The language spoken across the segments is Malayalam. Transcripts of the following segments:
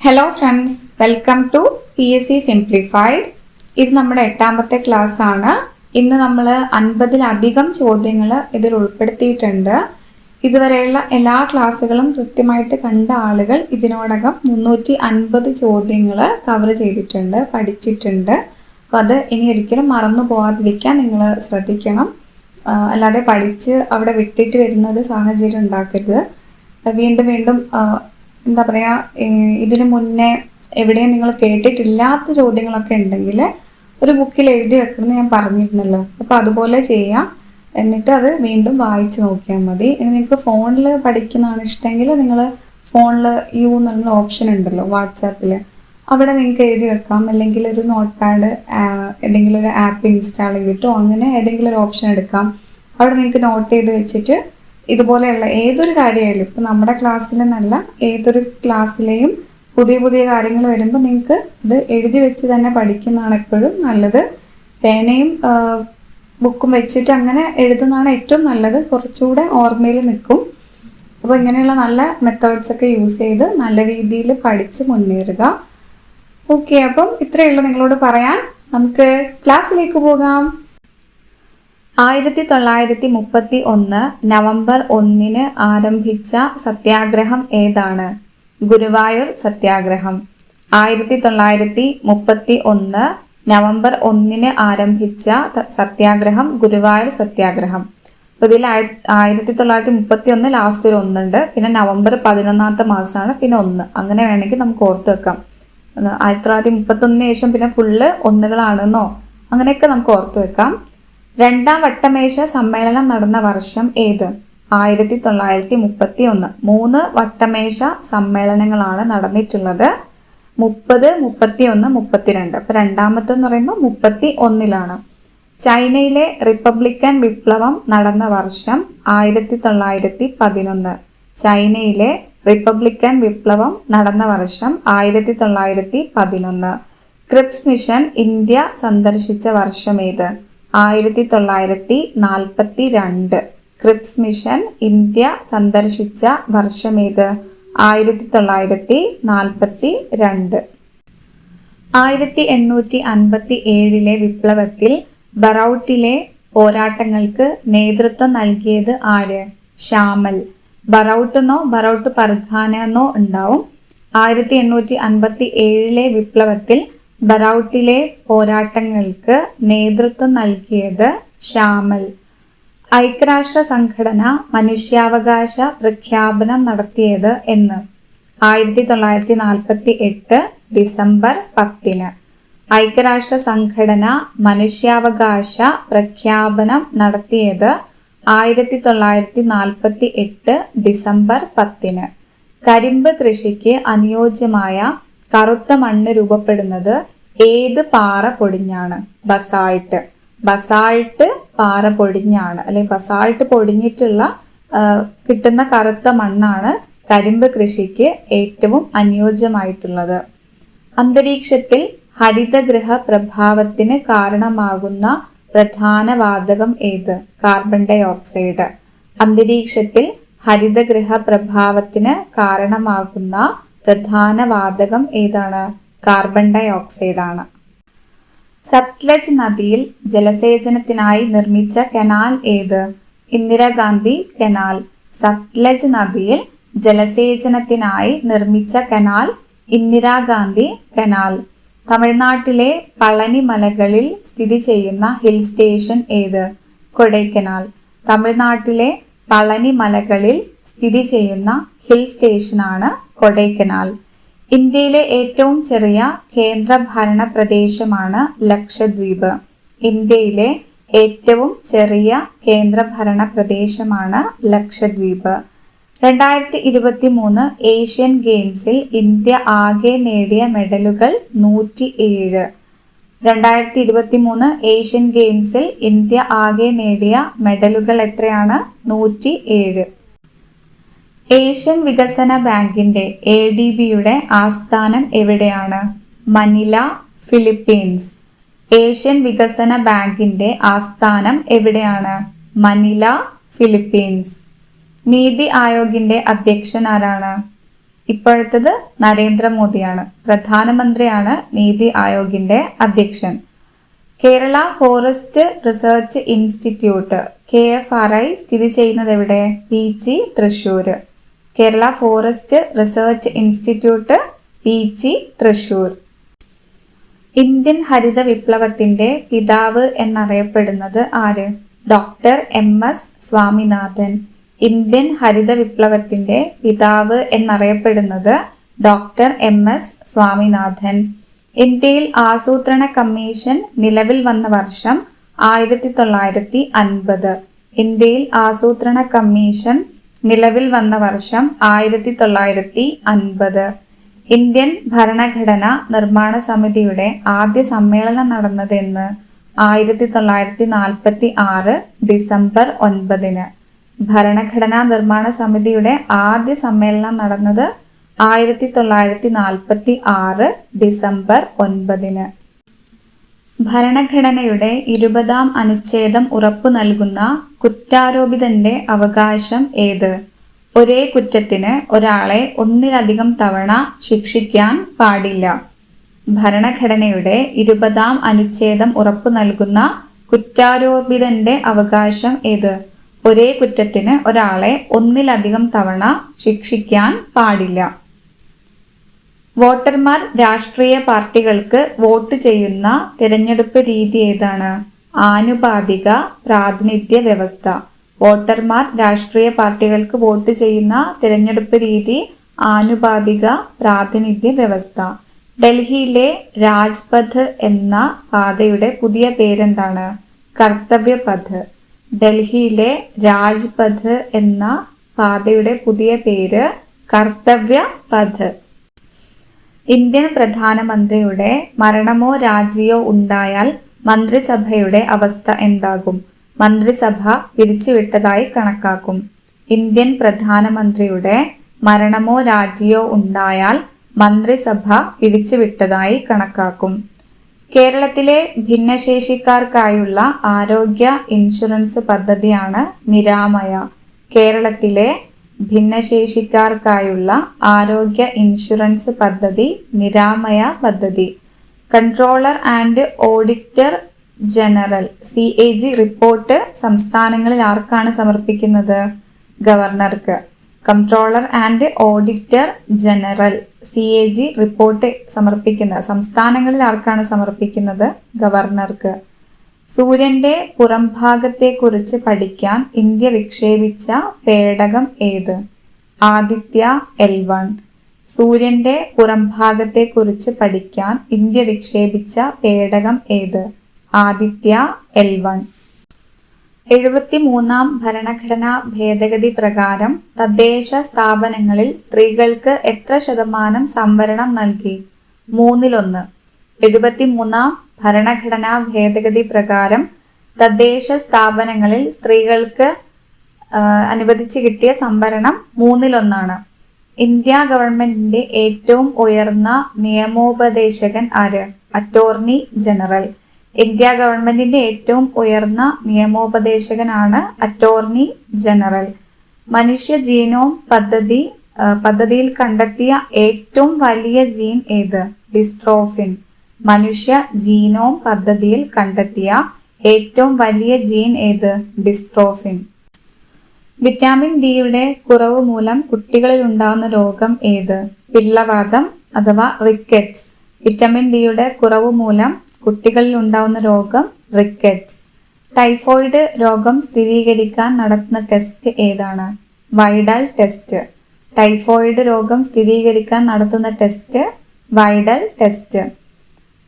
Hello friends, welcome to PSC simplified. ഇത് നമ്മുടെ 8ാമത്തെ ക്ലാസ് ആണ്. ഇന്ന് നമ്മൾ 50-ലധികം ചോദ്യങ്ങൾ ഇതിൽ ഉൾപ്പെടുത്തിയിട്ടുണ്ട്. ഇതുവരെയുള്ള എല്ലാ ക്ലാസ്സുകളും കൃത്യമായിട്ട് കണ്ട ആളുകൾ ഇതിനോടകം 350 ചോദ്യങ്ങൾ കവർ ചെയ്തിട്ടുണ്ട്, പഠിച്ചിട്ടുണ്ട്. അപ്പോൾ അത് ഇനി ഒരിക്കലും മറന്നു പോകാതിരിക്കാൻ നിങ്ങൾ ശ്രദ്ധിക്കണം. അല്ലാതെ പഠിച്ച് അവിടെ വിട്ടിട്ട് വരുന്നത് സാഹചര്യം ഉണ്ടാക്കരുത്. വീണ്ടും വീണ്ടും എന്താ പറയുക, ഇതിനു മുന്നേ എവിടെയും നിങ്ങൾ കേട്ടിട്ടില്ലാത്ത ചോദ്യങ്ങളൊക്കെ ഉണ്ടെങ്കിൽ ഒരു ബുക്കിൽ എഴുതി വെക്കണമെന്ന് ഞാൻ പറഞ്ഞിരുന്നല്ലോ. അപ്പോൾ അതുപോലെ ചെയ്യാം. എന്നിട്ട് അത് വീണ്ടും വായിച്ച് നോക്കിയാൽ മതി. ഇനി നിങ്ങൾക്ക് ഫോണിൽ പഠിക്കുന്നതാണ് ഇഷ്ടമെങ്കിൽ നിങ്ങൾ ഫോണിൽ എന്നുള്ള ഓപ്ഷൻ ഉണ്ടല്ലോ വാട്സാപ്പിൽ, അവിടെ നിങ്ങൾക്ക് എഴുതി വെക്കാം. അല്ലെങ്കിൽ ഒരു നോട്ട് പാഡ് ഏതെങ്കിലും ഒരു ആപ്പ് ഇൻസ്റ്റാൾ ചെയ്തിട്ടോ അങ്ങനെ ഏതെങ്കിലും ഒരു ഓപ്ഷൻ എടുക്കാം. അവിടെ നിങ്ങൾക്ക് നോട്ട് ചെയ്ത് വെച്ചിട്ട് ഇതുപോലെയുള്ള ഏതൊരു കാര്യമായാലും, ഇപ്പം നമ്മുടെ ക്ലാസ്സിലെന്നല്ല ഏതൊരു ക്ലാസ്സിലെയും പുതിയ പുതിയ കാര്യങ്ങൾ വരുമ്പോൾ നിങ്ങൾക്ക് ഇത് എഴുതി വെച്ച് തന്നെ പഠിക്കുന്നതാണ് എപ്പോഴും നല്ലത്. പേനയും ബുക്കും വെച്ചിട്ട് അങ്ങനെ എഴുതുന്നതാണ് ഏറ്റവും നല്ലത്, കുറച്ചുകൂടെ ഓർമ്മയിൽ നിൽക്കും. അപ്പോൾ ഇങ്ങനെയുള്ള നല്ല മെത്തേഡ്സ് ഒക്കെ യൂസ് ചെയ്ത് നല്ല രീതിയിൽ പഠിച്ച് മുന്നേറുക. ഓക്കെ, അപ്പം ഇത്രയേ ഉള്ളൂ നിങ്ങളോട് പറയാൻ. നമുക്ക് ക്ലാസ്സിലേക്ക് പോകാം. 1931 നവംബർ 1 ആരംഭിച്ച സത്യാഗ്രഹം ഏതാണ്? ഗുരുവായൂർ സത്യാഗ്രഹം. 1931 നവംബർ 1 ആരംഭിച്ച സത്യാഗ്രഹം ഗുരുവായൂർ സത്യാഗ്രഹം. അപ്പോൾ ഇതിൽ 1931 ലാസ്റ്റ് ഒരു 1 ഉണ്ട്, പിന്നെ നവംബർ 11 മാസമാണ്, പിന്നെ 1. അങ്ങനെ വേണമെങ്കിൽ നമുക്ക് ഓർത്ത് വെക്കാം. 1931 ശേഷം പിന്നെ ഫുള്ള് 1കളാണെന്നോ അങ്ങനെയൊക്കെ നമുക്ക് ഓർത്ത് വെക്കാം. 2ാം വട്ടമേശ സമ്മേളനം നടന്ന വർഷം ഏത്? 1931. 3 വട്ടമേശ സമ്മേളനങ്ങളാണ് നടന്നിട്ടുള്ളത്. 30, 31, 32. അപ്പൊ രണ്ടാമത്തെന്ന് പറയുമ്പോൾ 31ലാണ്. ചൈനയിലെ റിപ്പബ്ലിക്കൻ വിപ്ലവം നടന്ന വർഷം 1911. ചൈനയിലെ റിപ്പബ്ലിക്കൻ വിപ്ലവം നടന്ന വർഷം 1911. ക്രിപ്സ് മിഷൻ ഇന്ത്യ സന്ദർശിച്ച വർഷം ഏത്? 1942. ക്രിപ്സ് മിഷൻ ഇന്ത്യ സന്ദർശിച്ച വർഷം ഏത്? 1942. 1857 വിപ്ലവത്തിൽ ബറൗട്ടിലെ പോരാട്ടങ്ങൾക്ക് നേതൃത്വം നൽകിയത് ആര്? ഷാമൽ. ബറൗട്ടെന്നോ ബറൗട്ട് പർഖാന എന്നോ ഉണ്ടാവും. 1857 വിപ്ലവത്തിൽ ബറൗട്ടിലെ പോരാട്ടങ്ങൾക്ക് നേതൃത്വം നൽകിയത് ഷാമൽ. ഐക്യരാഷ്ട്ര സംഘടന മനുഷ്യാവകാശ പ്രഖ്യാപനം നടത്തിയത് എന്ന്? 1948 ഡിസംബർ 10. ഐക്യരാഷ്ട്ര സംഘടന മനുഷ്യാവകാശ പ്രഖ്യാപനം നടത്തിയത് 1948 ഡിസംബർ 10. കരിമ്പ് കൃഷിക്ക് അനുയോജ്യമായ കറുത്ത മണ്ണ് രൂപപ്പെടുന്നത് ഏത് പാറ പൊടിഞ്ഞാണ്? ബസാൾട്ട്. ബസാൾട്ട് പാറ പൊടിഞ്ഞാണ്, അല്ലെങ്കിൽ ബസാൾട്ട് പൊടിഞ്ഞിട്ടുള്ള കിട്ടുന്ന കറുത്ത മണ്ണാണ് കരിമ്പ് കൃഷിക്ക് ഏറ്റവും അനുയോജ്യമായിട്ടുള്ളത്. അന്തരീക്ഷത്തിൽ ഹരിതഗൃഹ പ്രഭാവത്തിന് കാരണമാകുന്ന പ്രധാന വാതകം ഏത്? Carbon dioxide. അന്തരീക്ഷത്തിൽ ഹരിതഗൃഹ പ്രഭാവത്തിന് കാരണമാകുന്ന പ്രധാന വാതകം ഏതാണ്? കാർബൺ ഡൈ ഓക്സൈഡ് ആണ്. സത്ലജ് നദിയിൽ ജലസേചനത്തിനായി നിർമ്മിച്ച കനാൽ ഏത്? ഇന്ദിരാഗാന്ധി കനാൽ. സത്ലജ് നദിയിൽ ജലസേചനത്തിനായി നിർമ്മിച്ച കനാൽ ഇന്ദിരാഗാന്ധി കനാൽ. തമിഴ്നാട്ടിലെ പളനി മലകളിൽ സ്ഥിതി ചെയ്യുന്ന ഹിൽ സ്റ്റേഷൻ ഏത്? കൊടൈക്കനാൽ. തമിഴ്നാട്ടിലെ പളനി മലകളിൽ സ്ഥിതി ചെയ്യുന്ന ഹിൽ സ്റ്റേഷനാണ് കൊടൈക്കനാൽ. ഇന്ത്യയിലെ ഏറ്റവും ചെറിയ കേന്ദ്രഭരണ പ്രദേശമാണ് ലക്ഷദ്വീപ്. ഇന്ത്യയിലെ ഏറ്റവും ചെറിയ കേന്ദ്രഭരണ പ്രദേശമാണ് ലക്ഷദ്വീപ്. 2023 ഏഷ്യൻ ഗെയിംസിൽ ഇന്ത്യ ആകെ നേടിയ മെഡലുകൾ 107. 2023 ഏഷ്യൻ ഗെയിംസിൽ ഇന്ത്യ ആകെ നേടിയ മെഡലുകൾ എത്രയാണ്? 107. ഏഷ്യൻ വികസന ബാങ്കിന്റെ ADBയുടെ ആസ്ഥാനം എവിടെയാണ്? Manila, Philippines. ഏഷ്യൻ വികസന ബാങ്കിന്റെ ആസ്ഥാനം എവിടെയാണ്? Manila, Philippines. നീതി ആയോഗിന്റെ അധ്യക്ഷൻ ആരാണ്? ഇപ്പോഴത്തത് നരേന്ദ്രമോദിയാണ്. പ്രധാനമന്ത്രിയാണ് നീതി ആയോഗിന്റെ അധ്യക്ഷൻ. Kerala forest research institute KFRI സ്ഥിതി ചെയ്യുന്നത് എവിടെ? PG Thrissur. Kerala forest research institute PG Thrissur. Indian ഹരിത വിപ്ലവത്തിന്റെ പിതാവ് എന്നറിയപ്പെടുന്നത് ആര്? Doctor MS Swaminathan. ഇന്ത്യൻ ഹരിത വിപ്ലവത്തിന്റെ പിതാവ് എന്നറിയപ്പെടുന്നത് ഡോക്ടർ MS സ്വാമിനാഥൻ. ഇന്ത്യയിൽ ആസൂത്രണ കമ്മീഷൻ നിലവിൽ വന്ന വർഷം 1950. ഇന്ത്യയിൽ ആസൂത്രണ കമ്മീഷൻ നിലവിൽ വന്ന വർഷം 1950. ഇന്ത്യൻ ഭരണഘടനാ നിർമ്മാണ സമിതിയുടെ ആദ്യ സമ്മേളനം നടന്നത് എന്ന്? 1946 ഡിസംബർ 9. ഭരണഘടനാ നിർമ്മാണ സമിതിയുടെ ആദ്യ സമ്മേളനം നടന്നത് 1946 ഡിസംബർ 9. ഭരണഘടനയുടെ 20-ാം അനുച്ഛേദം ഉറപ്പു നൽകുന്ന കുറ്റാരോപിതന്റെ അവകാശം ഏത്? ഒരേ കുറ്റത്തിന് ഒരാളെ ഒന്നിലധികം തവണ ശിക്ഷിക്കാൻ പാടില്ല. ഭരണഘടനയുടെ 20-ാം അനുച്ഛേദം ഉറപ്പു നൽകുന്ന കുറ്റാരോപിതന്റെ അവകാശം ഏത്? ഒരേ കുറ്റത്തിന് ഒരാളെ ഒന്നിലധികം തവണ ശിക്ഷിക്കാൻ പാടില്ല. വോട്ടർമാർ രാഷ്ട്രീയ പാർട്ടികൾക്ക് വോട്ട് ചെയ്യുന്ന തിരഞ്ഞെടുപ്പ് രീതി ഏതാണ്? ആനുപാതിക പ്രാതിനിധ്യ വ്യവസ്ഥ. വോട്ടർമാർ രാഷ്ട്രീയ പാർട്ടികൾക്ക് വോട്ട് ചെയ്യുന്ന തിരഞ്ഞെടുപ്പ് രീതി ആനുപാതിക പ്രാതിനിധ്യ വ്യവസ്ഥ. ഡൽഹിയിലെ രാജ്പഥ് എന്ന പാതയുടെ പുതിയ പേരെന്താണ്? കർത്തവ്യപഥ്. ഡൽഹിയിലെ രാജ്പഥ് എന്ന പാതയുടെ പുതിയ പേര് കർത്തവ്യപഥ്. ഇന്ത്യൻ പ്രധാനമന്ത്രിയുടെ മരണമോ രാജിയോ ഉണ്ടായാൽ മന്ത്രിസഭയുടെ അവസ്ഥ എന്താകും? മന്ത്രിസഭ പിരിച്ചുവിട്ടതായി കണക്കാക്കും. ഇന്ത്യൻ പ്രധാനമന്ത്രിയുടെ മരണമോ രാജിയോ ഉണ്ടായാൽ മന്ത്രിസഭ പിരിച്ചുവിട്ടതായി കണക്കാക്കും. കേരളത്തിലെ ഭിന്നശേഷിക്കാർക്കായുള്ള ആരോഗ്യ ഇൻഷുറൻസ് പദ്ധതിയാണ് നിരാമയ. കേരളത്തിലെ ഭിന്നശേഷിക്കാർക്കായുള്ള ആരോഗ്യ ഇൻഷുറൻസ് പദ്ധതി നിരാമയ പദ്ധതി. Controller and auditor general CAG report സംസ്ഥാനങ്ങളിൽ ആർക്കാണ് സമർപ്പിക്കുന്നത്? ഗവർണർക്ക്. Controller and auditor general CAG report സംസ്ഥാനങ്ങളിൽ ആർക്കാണ് സമർപ്പിക്കുന്നത്? ഗവർണർക്ക്. സൂര്യന്റെ പുറംഭാഗത്തെക്കുറിച്ച് പഠിക്കാൻ ഇന്ത്യ വിക്ഷേപിച്ച പേടകം ഏത്? ആദിത്യ L1. സൂര്യന്റെ പുറംഭാഗത്തെക്കുറിച്ച് പഠിക്കാൻ ഇന്ത്യ വിക്ഷേപിച്ച പേടകം ഏത്? ആദിത്യ L1. 73-ാം ഭരണഘടനാ ഭേദഗതി പ്രകാരം തദ്ദേശ സ്ഥാപനങ്ങളിൽ സ്ത്രീകൾക്ക് എത്ര ശതമാനം സംവരണം നൽകി? 1/3. 73-ാം ഭരണഘടനാ ഭേദഗതി പ്രകാരം തദ്ദേശ സ്ഥാപനങ്ങളിൽ സ്ത്രീകൾക്ക് അനുവദിച്ചു കിട്ടിയ സംവരണം 1/3. ഇന്ത്യ ഗവൺമെന്റിന്റെ ഏറ്റവും ഉയർന്ന നിയമോപദേശകൻ ആര്? Attorney general. ഇന്ത്യ ഗവൺമെന്റിന്റെ ഏറ്റവും ഉയർന്ന നിയമോപദേശകനാണ് അറ്റോർണി ജനറൽ. മനുഷ്യ ജീനോം പദ്ധതിയിൽ കണ്ടെത്തിയ ഏറ്റവും വലിയ ജീൻ ഏത്? ഡിസ്ട്രോഫിൻ. മനുഷ്യ ജീനോം പദ്ധതിയിൽ കണ്ടെത്തിയ ഏറ്റവും വലിയ ജീൻ ഏത്? ഡിസ്ട്രോഫിൻ. വിറ്റാമിൻ ഡിയുടെ കുറവ് മൂലം കുട്ടികളിൽ ഉണ്ടാകുന്ന രോഗം ഏത്? പിള്ളവാതം അഥവാ റിക്കറ്റ്സ്. വിറ്റാമിൻ ഡിയുടെ കുറവ് മൂലം കുട്ടികളിൽ ഉണ്ടാകുന്ന രോഗം റിക്കറ്റ്സ്. ടൈഫോയിഡ് രോഗം സ്ഥിരീകരിക്കാൻ നടത്തുന്ന ടെസ്റ്റ് ഏതാണ്? Widal test. ടൈഫോയിഡ് രോഗം സ്ഥിരീകരിക്കാൻ നടത്തുന്ന ടെസ്റ്റ് വൈഡൽ ടെസ്റ്റ്.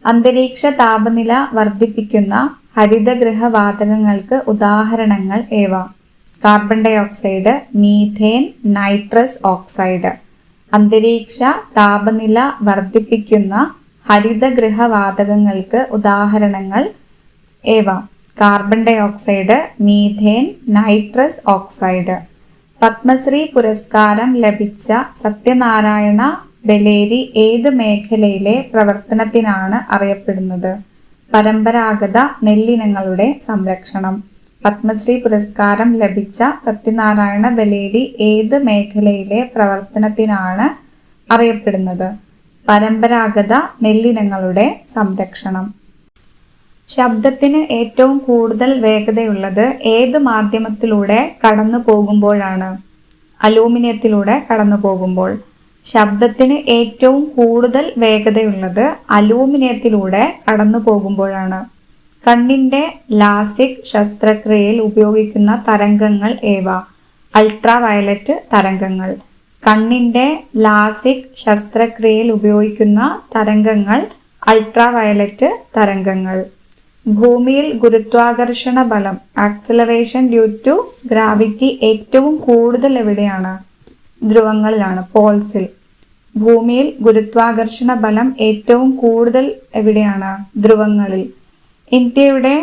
അന്തരീക്ഷ താപനില വർദ്ധിപ്പിക്കുന്ന ഹരിതഗൃഹ വാതകങ്ങൾക്ക് ഉദാഹരണങ്ങൾ ഏവ? Carbon dioxide, methane, nitrous oxide. അന്തരീക്ഷ താപനില വർദ്ധിപ്പിക്കുന്ന ഹരിതഗൃഹ വാതകങ്ങൾക്ക് ഉദാഹരണങ്ങൾ ഏവ? Carbon dioxide, methane, nitrous oxide. Padmashri പുരസ്കാരം ലഭിച്ച സത്യനാരായണ ബലേരി ഏത് മേഖലയിലെ പ്രവർത്തനത്തിനാണ് അറിയപ്പെടുന്നത്? പരമ്പരാഗത നെല്ലിനങ്ങളുടെ സംരക്ഷണം. പത്മശ്രീ പുരസ്കാരം ലഭിച്ച സത്യനാരായണ ബലേരി ഏത് മേഖലയിലെ പ്രവർത്തനത്തിനാണ് അറിയപ്പെടുന്നത്? പരമ്പരാഗത നെല്ലിനങ്ങളുടെ സംരക്ഷണം. ശബ്ദത്തിന് ഏറ്റവും കൂടുതൽ വേഗതയുള്ളത് ഏത് മാധ്യമത്തിലൂടെ കടന്നു പോകുമ്പോഴാണ്? അലൂമിനിയത്തിലൂടെ കടന്നു പോകുമ്പോൾ. ശബ്ദത്തിന് ഏറ്റവും കൂടുതൽ വേഗതയുള്ളത് അലൂമിനിയത്തിലൂടെ കടന്നു പോകുമ്പോഴാണ്. കണ്ണിന്റെ ലാസിക് ശസ്ത്രക്രിയയിൽ ഉപയോഗിക്കുന്ന തരംഗങ്ങൾ ഏവ? അൾട്രാ വയലറ്റ് തരംഗങ്ങൾ. കണ്ണിന്റെ ലാസിക് ശസ്ത്രക്രിയയിൽ ഉപയോഗിക്കുന്ന തരംഗങ്ങൾ അൾട്രാ വയലറ്റ് തരംഗങ്ങൾ. ഭൂമിയിൽ ഗുരുത്വാകർഷണ ബലം ആക്സിലറേഷൻ ഡ്യൂ ടു ഗ്രാവിറ്റി ഏറ്റവും കൂടുതൽ എവിടെയാണ്? ധ്രുവങ്ങളിലാണ്, പോൾസിൽ. ഭൂമിയിൽ ഗുരുത്വാകർഷണ ബലം ഏറ്റവും കൂടുതൽ എവിടെയാണ്? ധ്രുവങ്ങളിൽ. ഇന്ത്യയുടെ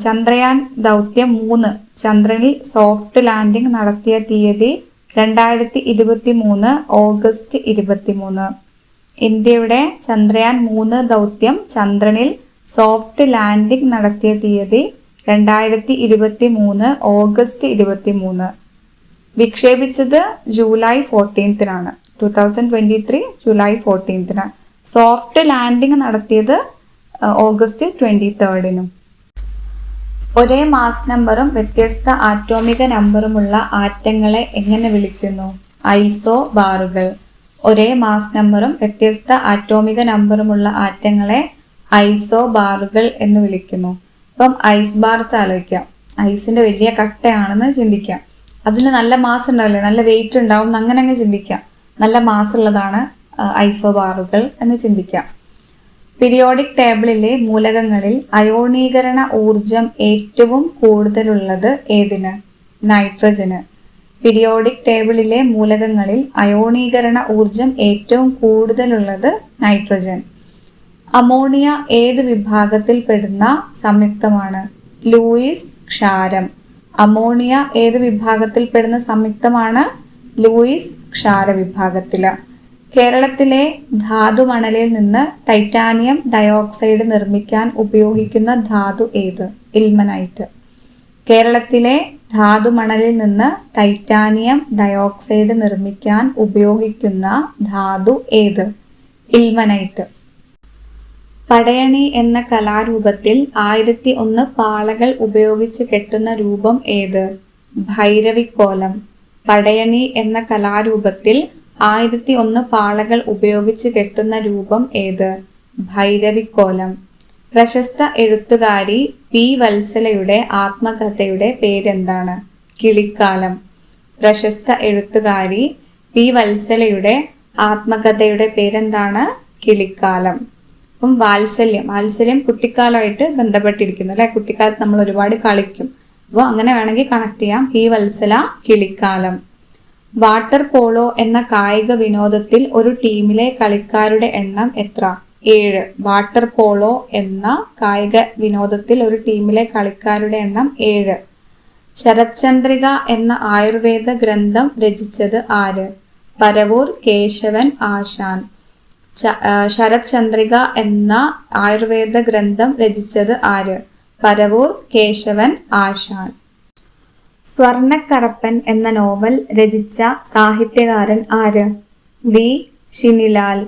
ചന്ദ്രയാൻ ദൗത്യം 3 ചന്ദ്രനിൽ സോഫ്റ്റ് ലാൻഡിംഗ് നടത്തിയ തീയതി 2023 ഓഗസ്റ്റ് 23. ഇന്ത്യയുടെ ചന്ദ്രയാൻ 3 ദൗത്യം ചന്ദ്രനിൽ സോഫ്റ്റ് ലാൻഡിംഗ് നടത്തിയ തീയതി 2023 ഓഗസ്റ്റ് 23. വിക്ഷേപിച്ചത് ജൂലൈ 14 2023 ജൂലൈ 14. സോഫ്റ്റ് ലാൻഡിംഗ് നടത്തിയത് ഓഗസ്റ്റ് 23. ഒരേ മാസ് നമ്പറും വ്യത്യസ്ത ആറ്റോമിക നമ്പറുമുള്ള ആറ്റങ്ങളെ എങ്ങനെ വിളിക്കുന്നു? ഐസോ ബാറുകൾ. ഒരേ മാസ് നമ്പറും വ്യത്യസ്ത ആറ്റോമിക നമ്പറുമുള്ള ആറ്റങ്ങളെ ഐസോ ബാറുകൾ എന്ന് വിളിക്കുന്നു. അപ്പം ഐസ് ബാർസ് ആലോചിക്കാം. ഐസിന്റെ വലിയ കട്ടയാണെന്ന് ചിന്തിക്കാം. അതിന് നല്ല മാസ് ഉണ്ടാവില്ലേ, നല്ല വെയിറ്റ് ഉണ്ടാവും, അങ്ങനെ അങ്ങ് ചിന്തിക്കാം. നല്ല മാസ് ഉള്ളതാണ് ഐസോ ബാറുകൾ എന്ന് ചിന്തിക്കാം. പീരിയോഡിക് ടേബിളിലെ മൂലകങ്ങളിൽ അയോണീകരണ ഊർജം ഏറ്റവും കൂടുതലുള്ളത് ഏതിന്? നൈട്രജന്. പീരിയോഡിക് ടേബിളിലെ മൂലകങ്ങളിൽ അയോണീകരണ ഊർജം ഏറ്റവും കൂടുതലുള്ളത് നൈട്രജൻ. അമോണിയ ഏത് വിഭാഗത്തിൽ പെടുന്ന സംയുക്തമാണ്? ലൂയിസ് ക്ഷാരം. അമോണിയ ഏത് വിഭാഗത്തിൽ പെടുന്ന സംയുക്തമാണ്? ലൂയിസ് ക്ഷാര വിഭാഗത്തില്. കേരളത്തിലെ ധാതുമണലിൽ നിന്ന് ടൈറ്റാനിയം ഡയോക്സൈഡ് നിർമ്മിക്കാൻ ഉപയോഗിക്കുന്ന ധാതു ഏത്? ഇൽമനൈറ്റ്. കേരളത്തിലെ ധാതുമണലിൽ നിന്ന് ടൈറ്റാനിയം ഡയോക്സൈഡ് നിർമ്മിക്കാൻ ഉപയോഗിക്കുന്ന ധാതു ഏത്? ഇൽമനൈറ്റ്. പടയണി എന്ന കലാരൂപത്തിൽ 1001 പാളകൾ ഉപയോഗിച്ച് കെട്ടുന്ന രൂപം ഏത്? ഭൈരവിക്കോലം. പടയണി എന്ന കലാരൂപത്തിൽ 1001 പാളകൾ ഉപയോഗിച്ച് കെട്ടുന്ന രൂപം ഏത്? ഭൈരവിക്കോലം. പ്രശസ്ത എഴുത്തുകാരി പി വത്സലയുടെ ആത്മകഥയുടെ പേരെന്താണ്? കിളിക്കാലം. പ്രശസ്ത എഴുത്തുകാരി പി വത്സലയുടെ ആത്മകഥയുടെ പേരെന്താണ്? കിളിക്കാലം. അപ്പം വാത്സല്യം കുട്ടിക്കാലമായിട്ട് ബന്ധപ്പെട്ടിരിക്കുന്നു അല്ലെ. കുട്ടിക്കാലത്ത് നമ്മൾ ഒരുപാട് കളിക്കും. അപ്പോൾ അങ്ങനെ വേണമെങ്കിൽ കണക്ട് ചെയ്യാം. പി വത്സല, കിളിക്കാലം. വാട്ടർ പോളോ എന്ന കായിക വിനോദത്തിൽ ഒരു ടീമിലെ കളിക്കാരുടെ എണ്ണം എത്ര? 7. വാട്ടർ പോളോ എന്ന കായിക വിനോദത്തിൽ ഒരു ടീമിലെ കളിക്കാരുടെ എണ്ണം 7. ശരത്ചന്ദ്രിക എന്ന ആയുർവേദ ഗ്രന്ഥം രചിച്ചത് ആര്? പരവൂർ കേശവൻ ആശാൻ. ശരത്ചന്ദ്രിക എന്ന ആയുർവേദ ഗ്രന്ഥം രചിച്ചത് ആര്? പരവൂർ കേശവൻ ആശാൻ. സ്വർണക്കറപ്പൻ എന്ന നോവൽ രചിച്ച സാഹിത്യകാരൻ ആര്? വി ശിനിലാൽ.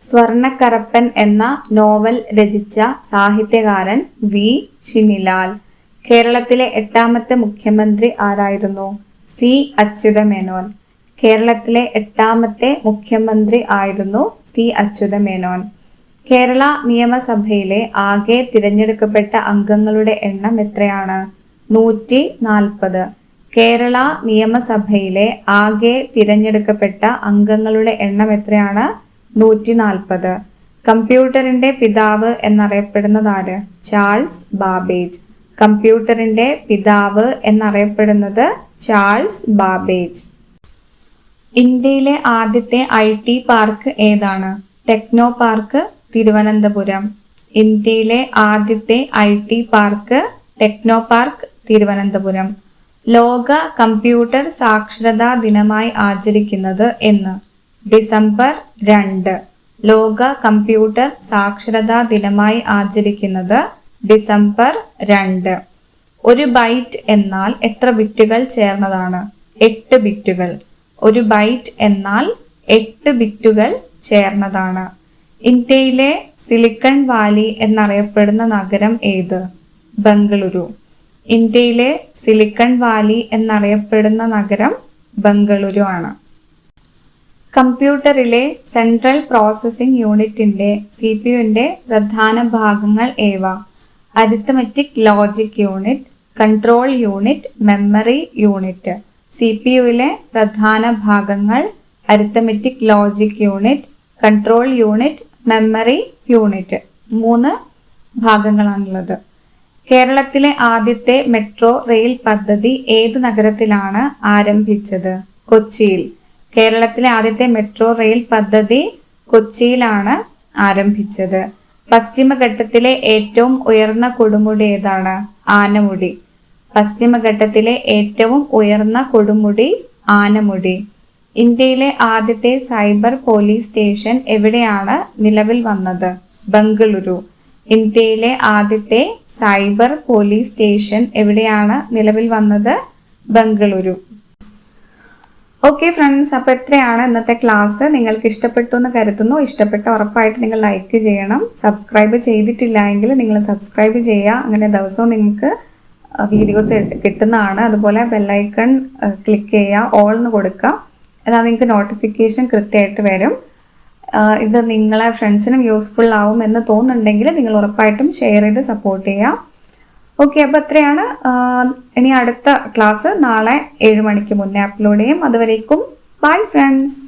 സ്വർണക്കറപ്പൻ എന്ന നോവൽ രചിച്ച സാഹിത്യകാരൻ വി ശിനിലാൽ. കേരളത്തിലെ 8ാമത്തെ മുഖ്യമന്ത്രി ആരായിരുന്നു? സി അച്യുതമേനോൻ. കേരളത്തിലെ 8ാമത്തെ മുഖ്യമന്ത്രി ആയിരുന്നു സി അച്യുതമേനോൻ. കേരള നിയമസഭയിലെ ആകെ തിരഞ്ഞെടുക്കപ്പെട്ട അംഗങ്ങളുടെ എണ്ണം എത്രയാണ്? 140. കേരള നിയമസഭയിലെ ആകെ തിരഞ്ഞെടുക്കപ്പെട്ട അംഗങ്ങളുടെ എണ്ണം എത്രയാണ്? 140. കമ്പ്യൂട്ടറിന്റെ പിതാവ് എന്നറിയപ്പെടുന്നത് ആര്? Charles Babbage. കമ്പ്യൂട്ടറിന്റെ പിതാവ് എന്നറിയപ്പെടുന്നത് ചാൾസ് ബാബേജ്. ഇന്ത്യയിലെ ആദ്യത്തെ IT പാർക്ക് ഏതാണ്? Techno park, Thiruvananthapuram. ഇന്ത്യയിലെ ആദ്യത്തെ IT park techno park, Thiruvananthapuram. ലോക കമ്പ്യൂട്ടർ സാക്ഷരതാ ദിനമായി ആചരിക്കുന്നത് എന്ന്? ഡിസംബർ 2. ലോക കമ്പ്യൂട്ടർ സാക്ഷരതാ ദിനമായി ആചരിക്കുന്നത് ഡിസംബർ 2. ഒരു ബൈറ്റ് എന്നാൽ എത്ര ബിറ്റുകൾ ചേർന്നതാണ്? 8 ബിറ്റുകൾ. ഒരു ബൈറ്റ് എന്നാൽ 8 ബിറ്റുകൾ ചേർന്നതാണ്. ഇന്ത്യയിലെ സിലിക്കൺ വാലി എന്നറിയപ്പെടുന്ന നഗരം ഏത്? ബംഗളൂരു. ഇന്ത്യയിലെ സിലിക്കൺ വാലി എന്നറിയപ്പെടുന്ന നഗരം ബംഗളൂരു ആണ്. കമ്പ്യൂട്ടറിലെ സെൻട്രൽ പ്രോസസ്സിംഗ് യൂണിറ്റിന്റെ CPU പ്രധാന ഭാഗങ്ങൾ ഏവ? Arithmetic logic unit, control unit, memory unit. CPUവിലെ പ്രധാന ഭാഗങ്ങൾ arithmetic logic unit, control unit, memory unit. 3 ഭാഗങ്ങളാണുള്ളത്. കേരളത്തിലെ ആദ്യത്തെ മെട്രോ റെയിൽ പദ്ധതി ഏത് നഗരത്തിലാണ് ആരംഭിച്ചത്? കൊച്ചിയിൽ. കേരളത്തിലെ ആദ്യത്തെ മെട്രോ റെയിൽ പദ്ധതി കൊച്ചിയിലാണ് ആരംഭിച്ചത്. പശ്ചിമഘട്ടത്തിലെ ഏറ്റവും ഉയർന്ന കൊടുമുടി ഏതാണ്? ആനമുടി. പശ്ചിമഘട്ടത്തിലെ ഏറ്റവും ഉയർന്ന കൊടുമുടി ആനമുടി. ഇന്ത്യയിലെ ആദ്യത്തെ സൈബർ പോലീസ് സ്റ്റേഷൻ എവിടെയാണ് നിലവിൽ വന്നത്? ബംഗളൂരു. ഇന്ത്യയിലെ ആദ്യത്തെ സൈബർ പോലീസ് സ്റ്റേഷൻ എവിടെയാണ് നിലവിൽ വന്നത്? ബംഗളൂരു. ഓക്കെ ഫ്രണ്ട്സ്, അപ്പോൾ എത്രയാണ് ഇന്നത്തെ ക്ലാസ്. നിങ്ങൾക്ക് ഇഷ്ടപ്പെട്ടു എന്ന് കരുതുന്നു. ഇഷ്ടപ്പെട്ട ഉറപ്പായിട്ട് നിങ്ങൾ ലൈക്ക് ചെയ്യണം. സബ്സ്ക്രൈബ് ചെയ്തിട്ടില്ല എങ്കിൽ നിങ്ങൾ സബ്സ്ക്രൈബ് ചെയ്യുക. അങ്ങനെ ദിവസവും നിങ്ങൾക്ക് വീഡിയോസ് കിട്ടുന്നതാണ്. അതുപോലെ ബെല്ലൈക്കൺ ക്ലിക്ക് ചെയ്യുക, ഓൾ എന്ന് കൊടുക്കുക. എന്നാൽ നിങ്ങൾക്ക് നോട്ടിഫിക്കേഷൻ കൃത്യമായിട്ട് വരും. ഇത് നിങ്ങളെ ഫ്രണ്ട്സിനും യൂസ്ഫുൾ ആവും എന്ന് തോന്നുന്നുണ്ടെങ്കിൽ നിങ്ങൾ ഉറപ്പായിട്ടും ഷെയർ ചെയ്ത് സപ്പോർട്ട് ചെയ്യുക. ഓക്കെ, അപ്പോൾ അത്രയാണ്. ഇനി അടുത്ത ക്ലാസ് നാളെ 7 മണിക്ക് മുന്നേ അപ്ലോഡ് ചെയ്യും. അതുവരേക്കും ബൈ ഫ്രണ്ട്സ്.